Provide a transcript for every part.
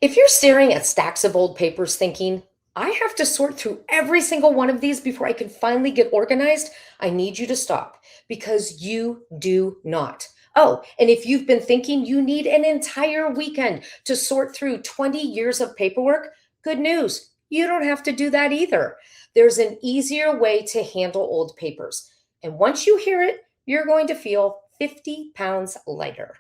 If you're staring at stacks of old papers thinking, I have to sort through every single one of these before I can finally get organized, I need you to stop because you do not. Oh, and if you've been thinking you need an entire weekend to sort through 20 years of paperwork, good news. You don't have to do that either. There's an easier way to handle old papers. And once you hear it, you're going to feel 50 pounds lighter.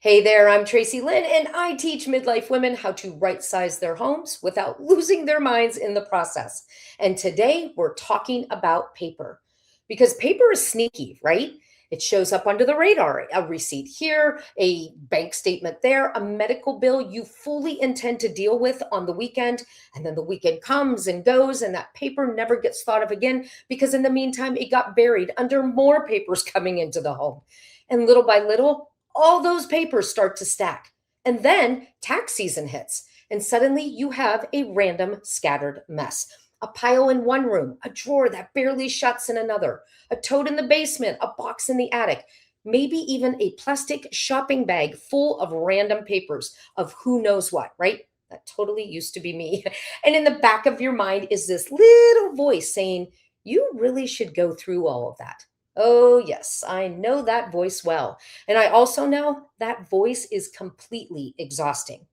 Hey there, I'm Tracy Lynn, and I teach midlife women how to right size their homes without losing their minds in the process. And today we're talking about paper because paper is sneaky, right? It shows up under the radar. A receipt here, a bank statement there, a medical bill you fully intend to deal with on the weekend. And then the weekend comes and goes, and that paper never gets thought of again because in the meantime, it got buried under more papers coming into the home. And little by little, all those papers start to stack. And then tax season hits, and suddenly you have a random scattered mess. A pile in one room, a drawer that barely shuts in another, a tote in the basement, a box in the attic, maybe even a plastic shopping bag full of random papers of who knows what, right? That totally used to be me. And in the back of your mind is this little voice saying, you really should go through all of that. Oh, yes, I know that voice well. And I also know that voice is completely exhausting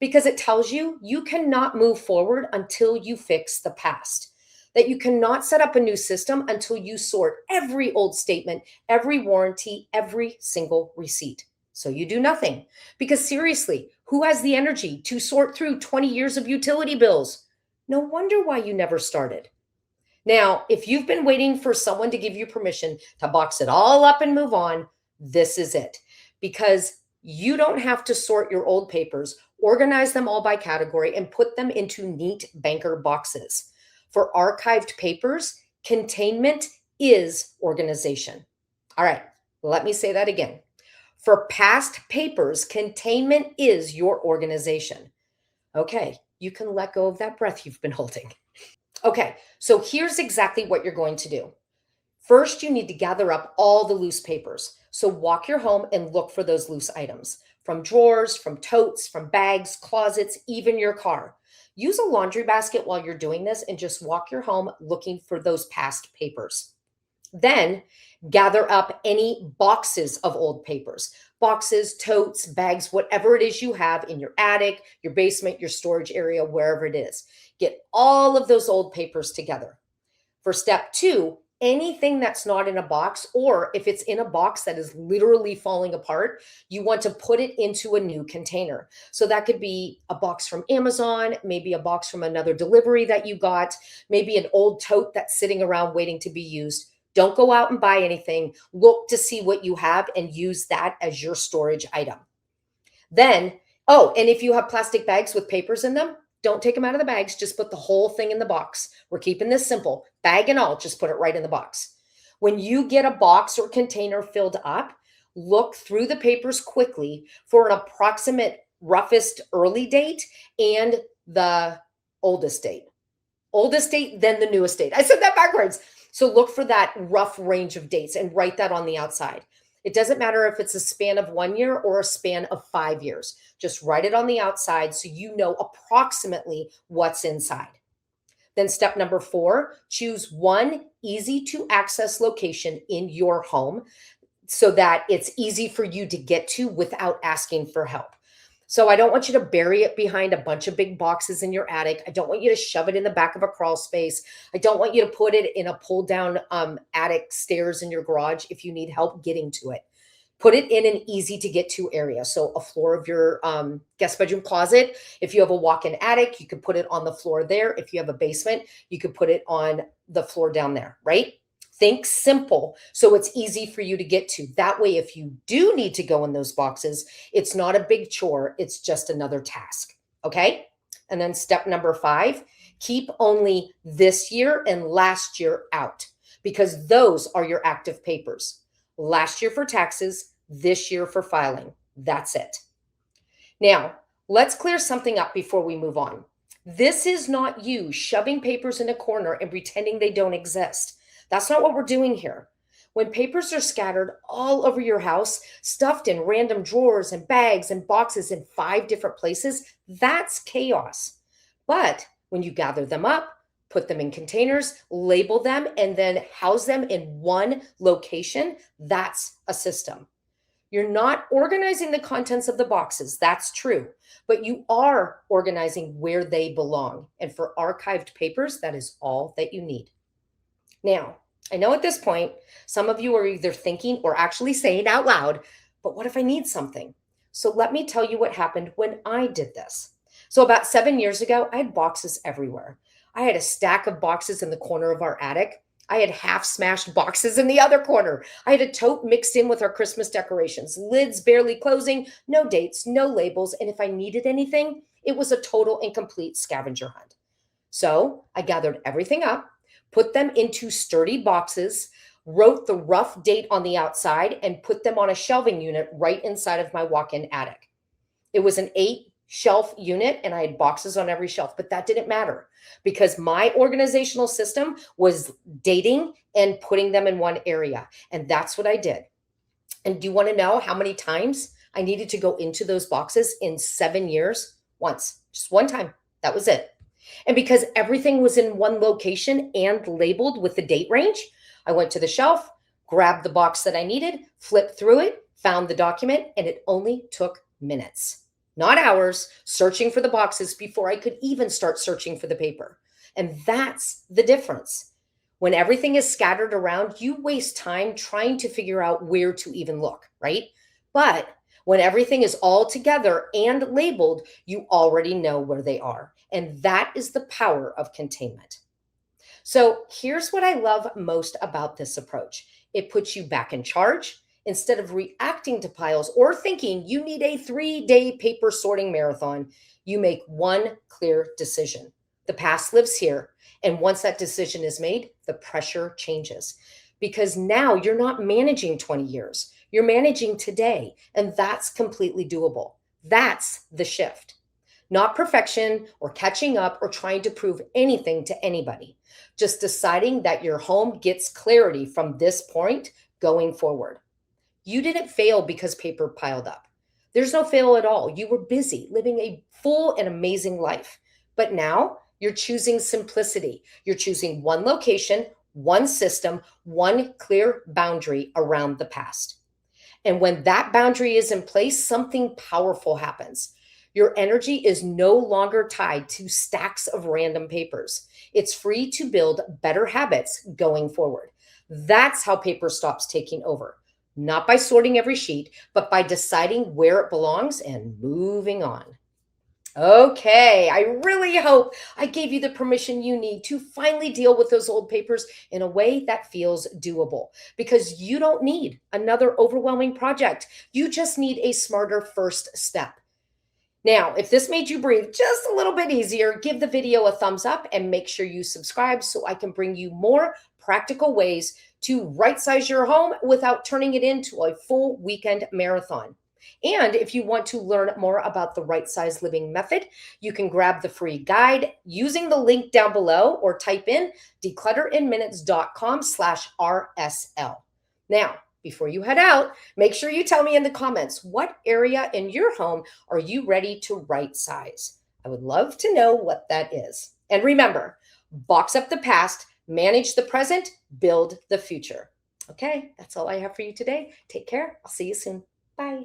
because it tells you you cannot move forward until you fix the past, that you cannot set up a new system until you sort every old statement, every warranty, every single receipt. So you do nothing because seriously, who has the energy to sort through 20 years of utility bills? No wonder why you never started. Now, if you've been waiting for someone to give you permission to box it all up and move on, this is it. Because you don't have to sort your old papers, organize them all by category, and put them into neat banker boxes. For archived papers, containment is organization. All right, let me say that again. For past papers, containment is your organization. Okay, you can let go of that breath you've been holding. Okay, so here's exactly what you're going to do. First, you need to gather up all the loose papers. So walk your home and look for those loose items from drawers, from totes, from bags, closets, even your car. Use a laundry basket while you're doing this and just walk your home looking for those past papers. Then gather up any boxes of old papers, boxes, totes, bags, whatever it is you have in your attic, your basement, your storage area, wherever it is. Get all of those old papers together. For step two, anything that's not in a box, or if it's in a box that is literally falling apart, you want to put it into a new container. So that could be a box from Amazon, maybe a box from another delivery that you got, maybe an old tote that's sitting around waiting to be used. Don't go out and buy anything. Look to see what you have and use that as your storage item. Then, oh, and if you have plastic bags with papers in them, don't take them out of the bags. Just put the whole thing in the box. We're keeping this simple. Bag and all, just put it right in the box. When you get a box or container filled up, look through the papers quickly for an approximate roughest early date and the oldest date. Oldest date, then the newest date. I said that backwards. So look for that rough range of dates and write that on the outside. It doesn't matter if it's a span of 1 year or a span of 5 years. Just write it on the outside so you know approximately what's inside. Then step number 4, choose one easy to access location in your home so that it's easy for you to get to without asking for help. So I don't want you to bury it behind a bunch of big boxes in your attic. I don't want you to shove it in the back of a crawl space. I don't want you to put it in a pull down attic stairs in your garage if you need help getting to it. Put it in an easy to get to area. So a floor of your guest bedroom closet. If you have a walk-in attic, you could put it on the floor there. If you have a basement, you could put it on the floor down there, right? Think simple so it's easy for you to get to. That way, if you do need to go in those boxes, it's not a big chore. It's just another task. Okay. And then step number 5, keep only this year and last year out because those are your active papers. Last year for taxes, this year for filing. That's it. Now, let's clear something up before we move on. This is not you shoving papers in a corner and pretending they don't exist. That's not what we're doing here. When papers are scattered all over your house, stuffed in random drawers and bags and boxes in 5 different places, that's chaos. But when you gather them up, put them in containers, label them, and then house them in one location, that's a system. You're not organizing the contents of the boxes, that's true, but you are organizing where they belong. And for archived papers, that is all that you need. Now, I know at this point, some of you are either thinking or actually saying out loud, but what if I need something? So let me tell you what happened when I did this. So about 7 years ago, I had boxes everywhere. I had a stack of boxes in the corner of our attic. I had half smashed boxes in the other corner. I had a tote mixed in with our Christmas decorations, lids barely closing, no dates, no labels. And if I needed anything, it was a total and complete scavenger hunt. So I gathered everything up, put them into sturdy boxes, wrote the rough date on the outside, and put them on a shelving unit right inside of my walk-in attic. It was an 8 shelf unit and I had boxes on every shelf, but that didn't matter because my organizational system was dating and putting them in one area. And that's what I did. And do you want to know how many times I needed to go into those boxes in 7 years? Once, just one time. That was it. And because everything was in one location and labeled with the date range, I went to the shelf, grabbed the box that I needed, flipped through it, found the document, and it only took minutes, not hours, searching for the boxes before I could even start searching for the paper. And that's the difference. When everything is scattered around, you waste time trying to figure out where to even look, right? But when everything is all together and labeled, you already know where they are. And that is the power of containment. So here's what I love most about this approach. It puts you back in charge. Instead of reacting to piles or thinking you need a 3-day paper sorting marathon, you make one clear decision. The past lives here. And once that decision is made, the pressure changes because now you're not managing 20 years. You're managing today, and that's completely doable. That's the shift. Not perfection or catching up or trying to prove anything to anybody. Just deciding that your home gets clarity from this point going forward. You didn't fail because paper piled up. There's no fail at all. You were busy living a full and amazing life. But now you're choosing simplicity. You're choosing one location, one system, one clear boundary around the past. And when that boundary is in place, something powerful happens. Your energy is no longer tied to stacks of random papers. It's free to build better habits going forward. That's how paper stops taking over. Not by sorting every sheet, but by deciding where it belongs and moving on. Okay, I really hope I gave you the permission you need to finally deal with those old papers in a way that feels doable because you don't need another overwhelming project. You just need a smarter first step. Now, if this made you breathe just a little bit easier, give the video a thumbs up and make sure you subscribe so I can bring you more practical ways to right-size your home without turning it into a full weekend marathon. And if you want to learn more about the right size living method, you can grab the free guide using the link down below or type in declutterinminutes.com/RSL. Now, before you head out, make sure you tell me in the comments, what area in your home are you ready to right size? I would love to know what that is. And remember, box up the past, manage the present, build the future. Okay, that's all I have for you today. Take care. I'll see you soon. Bye.